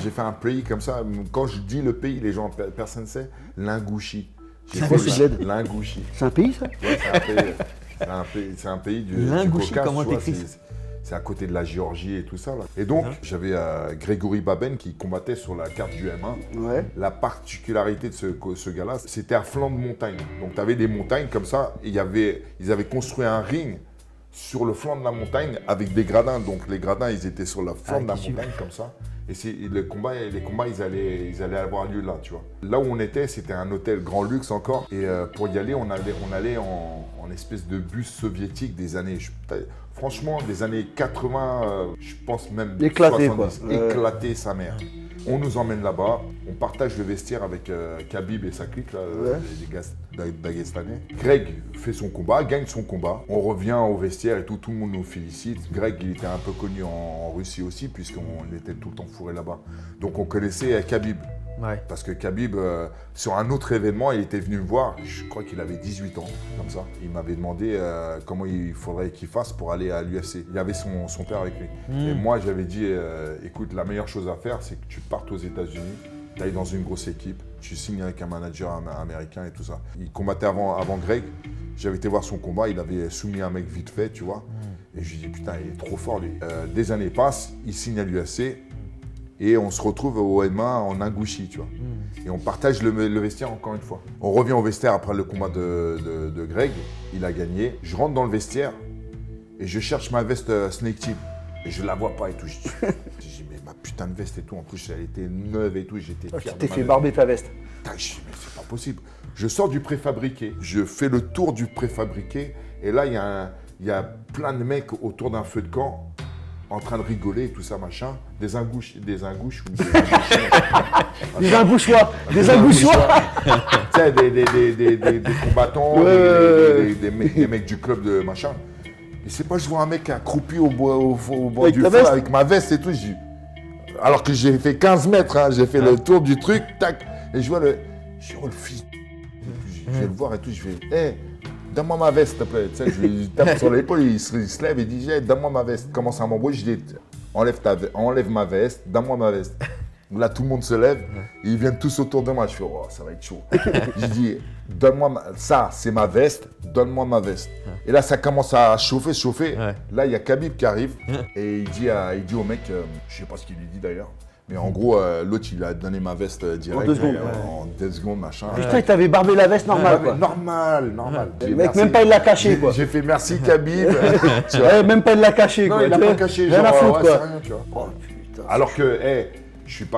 J'ai fait un pays comme ça. Quand je dis le pays, les gens, personne ne sait. L'Ingouchi. C'est quoi ce bled? L'Ingouchi. C'est un pays, ça? Ouais, c'est un pays du L'Ingouchi, Caucase. comment tu vois, t'écris? c'est à côté de la Géorgie et tout ça. Là. Et donc, j'avais Grégory Baben qui combattait sur la carte du M1. Ouais. La particularité de ce gars-là, c'était à flanc de montagne. Donc, tu avais des montagnes comme ça. Et ils avaient construit un ring sur le flanc de la montagne avec des gradins. Donc, les gradins, ils étaient sur le flanc de la montagne comme ça. Et les combats, ils allaient avoir lieu là, tu vois. Là où on était, c'était un hôtel grand luxe encore. Et pour y aller, on allait en espèce de bus soviétique des années, franchement, des années 80, je pense même éclaté, 70. Quoi. Éclaté sa mère. On nous emmène là-bas, on partage le vestiaire avec Khabib et sa clique, là, les gars dagestanais. Greg fait son combat, gagne son combat. On revient au vestiaire et tout le monde nous félicite. Greg, il était un peu connu en Russie aussi, puisqu'on était tout le temps fourré là-bas. Donc on connaissait Khabib. Ouais. Parce que Khabib, sur un autre événement, il était venu me voir, je crois qu'il avait 18 ans, comme ça. Il m'avait demandé comment il faudrait qu'il fasse pour aller à l'UFC. Il avait son père avec lui. Et moi, j'avais dit, écoute, la meilleure chose à faire, c'est que tu partes aux États-Unis, tu ailles dans une grosse équipe, tu signes avec un manager américain et tout ça. Il combattait avant Greg. J'avais été voir son combat, il avait soumis un mec vite fait, tu vois. Et je lui ai dit, putain, il est trop fort, lui. Des années passent, il signe à l'UFC. Et on se retrouve au M1 en Ingouchi, tu vois. Et on partage le vestiaire encore une fois. On revient au vestiaire après le combat de Greg. Il a gagné. Je rentre dans le vestiaire et je cherche ma veste Snake Team. Et je la vois pas et tout. Je dis, mais ma putain de veste et tout. En plus, elle était neuve et tout. J'étais fier. Tu t'es fait barber ta veste. Je dis, mais c'est pas possible. Je sors du préfabriqué. Je fais le tour du préfabriqué. Et là, il y a plein de mecs autour d'un feu de camp en train de rigoler et tout ça, machin. Des ingouches ou des ingouchois. Des ingouchois. Tu sais, des combattants, des mecs du club de machin. Et c'est pas, je vois un mec accroupi au bord du feu avec ma veste et tout. Alors que j'ai fait 15 mètres, hein, j'ai fait le tour du truc, tac. Et je vois le fils. Je vais le voir et tout, je fais, hé, donne-moi ma veste, s'il te plaît. Tu sais, je lui tape sur l'épaule, il se lève et dit, donne-moi ma veste. Il commence à m'embrouiller, je dis, enlève ma veste, donne-moi ma veste. Là, tout le monde se lève, ils viennent tous autour de moi. Je fais, oh, ça va être chaud. Je dis, donne-moi ça, c'est ma veste, donne-moi ma veste. Et là, ça commence à chauffer. Ouais. Là, il y a Khabib qui arrive et il dit au mec, je sais pas ce qu'il lui dit d'ailleurs. Mais en gros, l'autre, il a donné ma veste direct. En 2 secondes. En 2 secondes, machin. Putain, il t'avait barbé la veste normale, quoi. Normal. Le mec, même pas il l'a caché, quoi. J'ai fait merci Khabib. Tu vois. Ouais, même pas il l'a caché, Non, quoi. il l'a pas caché. Rien à Genre, foutre, ouais, quoi. c'est rien, tu vois. Oh putain. Alors que, je suis pas